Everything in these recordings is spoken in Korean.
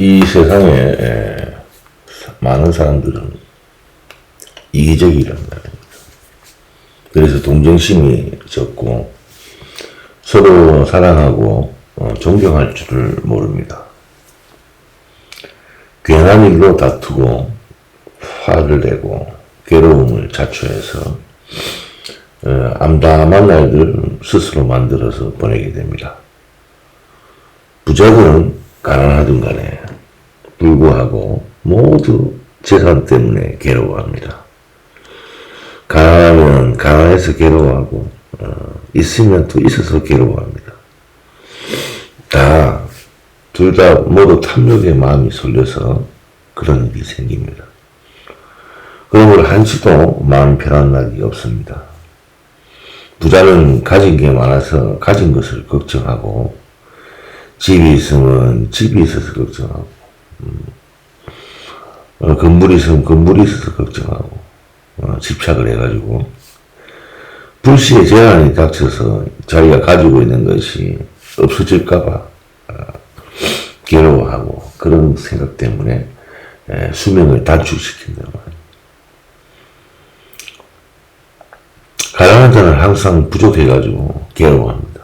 이 세상에 많은 사람들은 이기적이란 말입니다. 그래서 동정심이 적고 서로 사랑하고 존경할 줄을 모릅니다. 괜한 일로 다투고 화를 내고 괴로움을 자초해서 암담한 날들 스스로 만들어서 보내게 됩니다. 부자들은 가난하든 간에 불구하고 모두 재산 때문에 괴로워합니다. 가난하면 가난해서 괴로워하고 있으면 또 있어서 괴로워합니다. 둘 다 모두 탐욕의 마음이 쏠려서 그런 일이 생깁니다. 그러므로 한시도 마음 편한 날이 없습니다. 부자는 가진 게 많아서 가진 것을 걱정하고, 집이 있으면 집이 있어서 걱정하고, 건물이 있으면 건물이 있어서 걱정하고, 집착을 해가지고 불시에 재난이 닥쳐서 자기가 가지고 있는 것이 없어질까봐 괴로워하고, 그런 생각 때문에 수명을 단축시킨단 말이에요. 가난한 자는 항상 부족해가지고 괴로워합니다.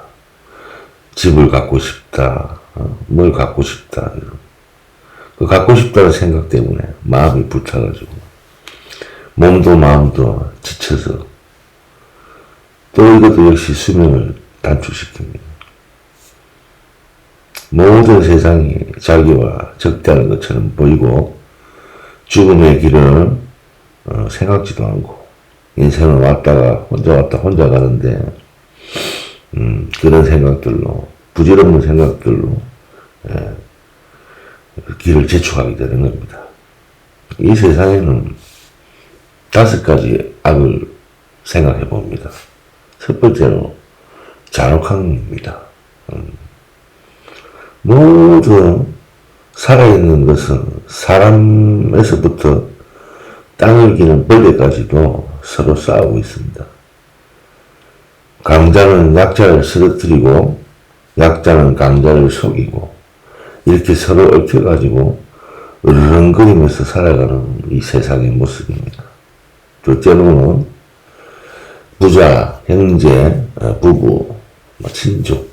집을 갖고 싶다, 뭘 갖고 싶다, 그 갖고 싶다는 생각 때문에 마음이 불타가지고 몸도 마음도 지쳐서 또 이것도 역시 수명을 단축시킵니다. 모든 세상이 자기와 적대하는 것처럼 보이고 죽음의 길은 생각지도 않고 인생은 왔다가 혼자 가는데 그런 생각들로, 부질없는 생각들로 길을 재촉하게 되는 겁니다. 이 세상에는 5가지 악을 생각해 봅니다. 첫 번째로 잔혹함입니다. 모든 살아있는 것은 사람에서부터 땅을 기는 벌레까지도 서로 싸우고 있습니다. 강자는 약자를 쓰러뜨리고 약자는 강자를 속이고 이렇게 서로 얽혀가지고 으르렁거리면서 살아가는 이 세상의 모습입니다. 둘째로는 부자, 형제, 부부, 친족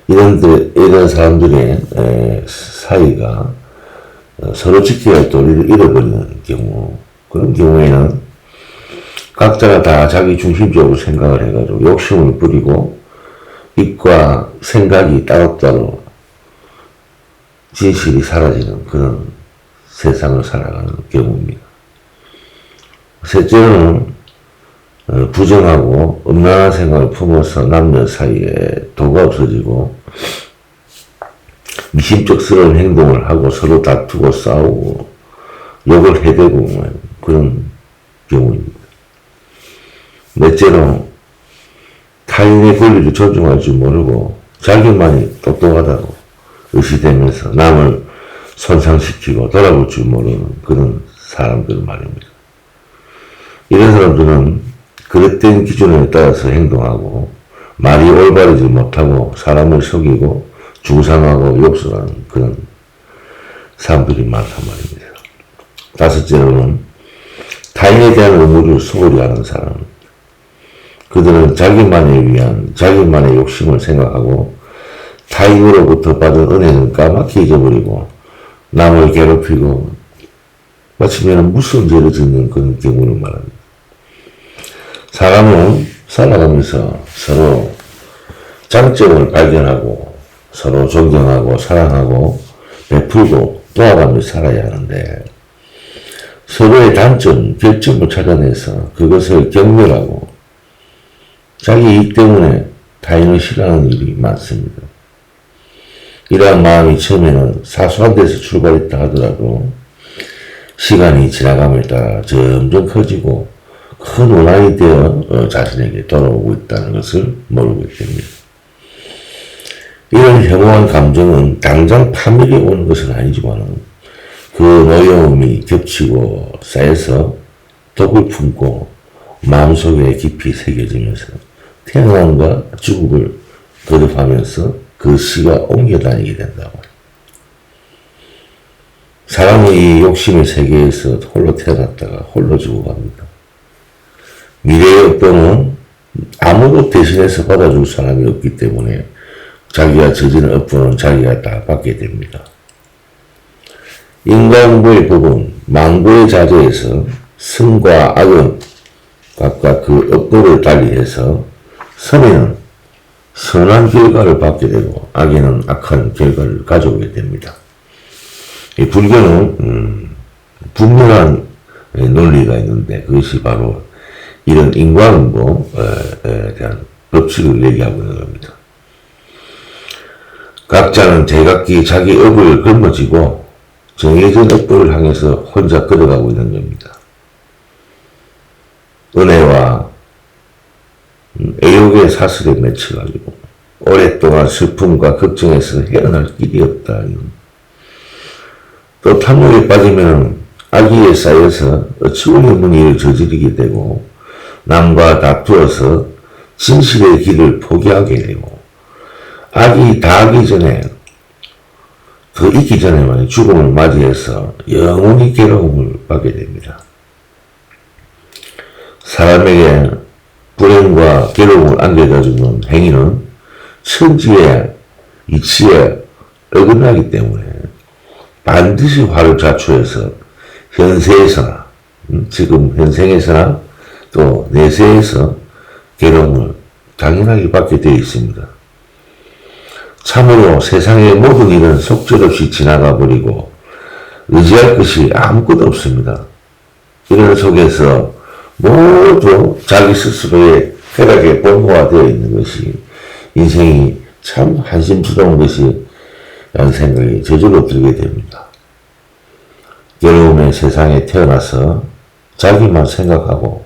이런 사람들의 사이가 서로 지켜야 할 도리를 잃어버리는 경우, 그런 경우에는 각자가 다 자기 중심적으로 생각을 해가지고 욕심을 부리고 입과 생각이 따로따로 진실이 사라지는 그런 세상을 살아가는 경우입니다. 셋째로는 부정하고 음란한 생각을 품어서 남녀 사이에 도가 없어지고 미심쩍스러운 행동을 하고 서로 다투고 싸우고 욕을 해대고 그런 경우입니다. 넷째로 타인의 권리를 존중할 줄 모르고 자기만이 똑똑하다고 의시되면서 남을 손상시키고 돌아볼 줄 모르는 그런 사람들 말입니다. 이런 사람들은 그릇된 기준에 따라서 행동하고 말이 올바르지 못하고 사람을 속이고 중상하고 욕설하는 그런 사람들이 많단 말입니다. 다섯째로는 타인에 대한 의무를 소홀히 하는 사람. 그들은 자기만을 위한 자기만의 욕심을 생각하고 타인으로부터 받은 은혜는 까맣게 잊어버리고 남을 괴롭히고 마치면 무슨 죄를 짓는 그런 경우를 말합니다. 사람은 살아가면서 서로 장점을 발견하고 서로 존경하고 사랑하고 베풀고 도와가며 살아야 하는데 서로의 단점, 결점을 찾아내서 그것을 경멸하고 자기 이익 때문에 타인을 싫어하는 일이 많습니다. 이러한 마음이 처음에는 사소한 데서 출발했다 하더라도 시간이 지나감에 따라 점점 커지고 큰 원한이 되어 자신에게 돌아오고 있다는 것을 모르고 있습니다. 이런 혐오한 감정은 당장 파멸이 오는 것은 아니지만 그 노여움이 겹치고 쌓여서 독을 품고 마음속에 깊이 새겨지면서 태어남과 죽음을 거듭하면서 그 씨가 옮겨다니게 된다고. 사람이 이 욕심의 세계에서 홀로 태어났다가 홀로 죽어갑니다. 미래의 업보는 아무도 대신해서 받아줄 사람이 없기 때문에 자기가 저지른 업보는 자기가 다 받게 됩니다. 인과응보의 법은 망고의 자제에서 선과 악은 각각 그 업보를 달리해서 선에는 선한 결과를 받게 되고 악에는 악한 결과를 가져오게 됩니다. 이 불교는 분명한 논리가 있는데 그것이 바로 이런 인과응보에 대한 법칙을 얘기하고 있는 겁니다. 각자는 제각기 자기 업을 걸머쥐고 정해진 업보를 향해서 혼자 걸어가고 있는 겁니다. 은혜와 애욕의 사슬에 맺혀가지고 오랫동안 슬픔과 걱정에서 헤어날 길이 없다. 또 탐욕에 빠지면 악의에 쌓여서 어찌 없는 일을 저지르게 되고 남과 다투어서 진실의 길을 포기하게 되고 악이 다하기 전에 더 있기 전에만 죽음을 맞이해서 영원히 괴로움을 받게 됩니다. 사람에게 불행과 괴로움을 안겨다주는 행위는 천지의 이치에 어긋나기 때문에 반드시 화를 자초해서 현세에서나 지금 현생에서나 또 내세에서 괴로움을 당연하게 받게 되어 있습니다. 참으로 세상의 모든 일은 속절없이 지나가 버리고 의지할 것이 아무것도 없습니다. 이런 속에서 모두 자기 스스로의 쾌락에 본고화되어 있는 것이 인생이 참 한심스러운 것이 라는 생각이 저절로 들게 됩니다. 괴로움의 세상에 태어나서 자기만 생각하고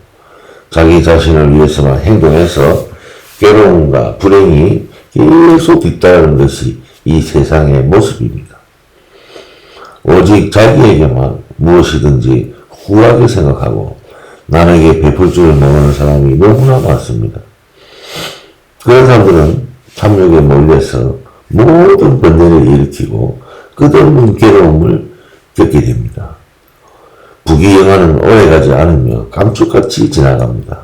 자기 자신을 위해서만 행동해서 괴로움과 불행이 계속 뒤따르는 것이 이 세상의 모습입니다. 오직 자기에게만 무엇이든지 후하게 생각하고 남에게 베풀 줄 모르는 사람이 너무나 많습니다. 그런 사람들은 탐욕에 몰려서 모든 번뇌를 일으키고 끝없는 괴로움을 겪게 됩니다. 부귀영화는 오래가지 않으며 감쪽같이 지나갑니다.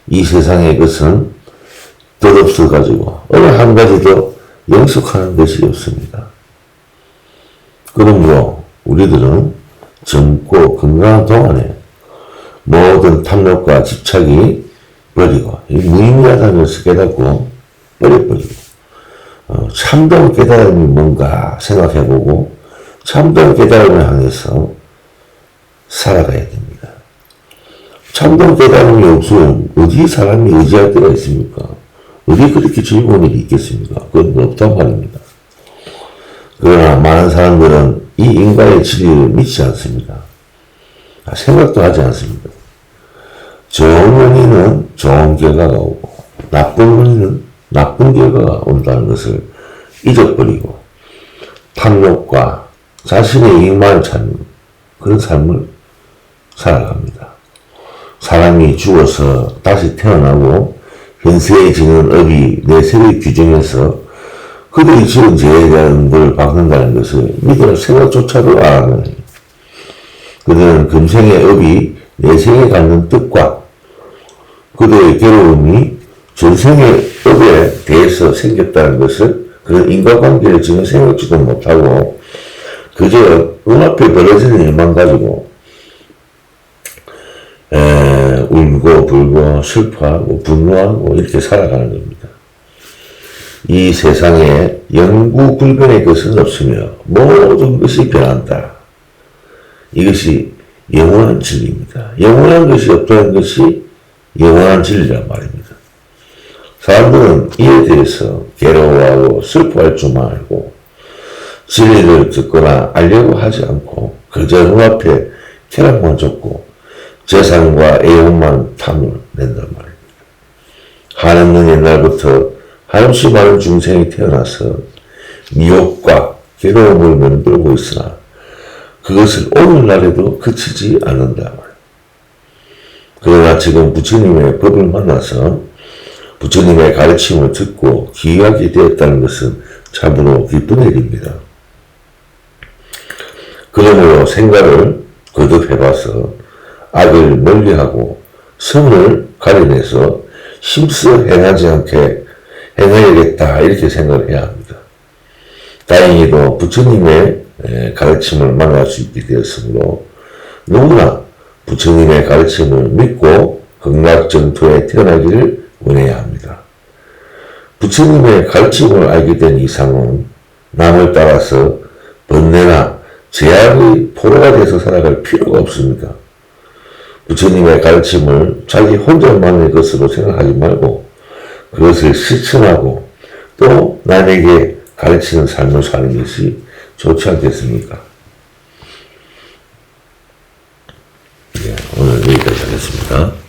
이 세상의 것은 덧없어가지고 어느 한 가지도 영속하는 것이 없습니다. 그러므로 우리들은 젊고 건강한 동안에 모든 탐욕과 집착이 버리고 무의미하다는 것을 깨닫고 버려버리고 참된 깨달음이 뭔가 생각해보고 참된 깨달음을 향해서 살아가야 됩니다. 참된 깨달음이 없으면 어디 사람이 의지할 데가 있습니까? 어디 그렇게 즐거운 일이 있겠습니까? 그건 없단 말입니다. 그러나 많은 사람들은 이 인간의 진리를 믿지 않습니다. 생각도 하지 않습니다. 좋은 원인은 좋은 결과가 오고 나쁜 원인은 나쁜 결과가 온다는 것을 잊어버리고 탐욕과 자신의 이익만을 찾는 그런 삶을 살아갑니다. 사람이 죽어서 다시 태어나고 현세에 지는 업이 내세를 규정해서 그들이 지은 죄에 대한 벌을 받는다는 것을 믿을 생각조차도 안 하는 거예요. 그들은 금생의 업이 내생에 갖는 뜻과 그들의 괴로움이 전생의 업에 대해서 생겼다는 것을 그런 인과관계를 지금 생각지도 못하고 그저 눈앞에 벌어지는 일만 가지고 울고 불고 슬퍼하고 분노하고 이렇게 살아가는 겁니다. 이 세상에 영구불변의 것은 없으며 모든 것이 변한다. 이것이 영원한 진리입니다. 영원한 것이 없다는 것이 영원한 진리란 말입니다. 사람들은 이에 대해서 괴로워하고 슬퍼할 줄만 알고 진리를 듣거나 알려고 하지 않고 그저 눈앞에 쾌락만 쫓고 재산과 애용만 탐을 낸단 말입니다. 한없는 옛날부터 한없이 많은 중생이 태어나서 미혹과 괴로움을 만들고 있으나 그것을 오늘날에도 그치지 않는다 말입니다. 그러나 지금 부처님의 법을 만나서 부처님의 가르침을 듣고 기하게 되었다는 것은 참으로 기쁜 일입니다. 그러므로 생각을 거듭해봐서 악을 멀리하고 선을 가려내서 힘써 행하지 않게 행해야겠다 이렇게 생각을 해야 합니다. 다행히도 부처님의 가르침을 만날 수 있게 되었으므로 누구나 부처님의 가르침을 믿고 극락정토에 태어나기를 원해야 합니다. 부처님의 가르침을 알게 된 이상은 남을 따라서 번뇌나 제약의 포로가 돼서 살아갈 필요가 없습니다. 부처님의 가르침을 자기 혼자만의 것으로 생각하지 말고 그것을 실천하고 또 남에게 가르치는 삶을 사는 것이 좋지 않겠습니까? 네, 오늘 여기까지 하겠습니다.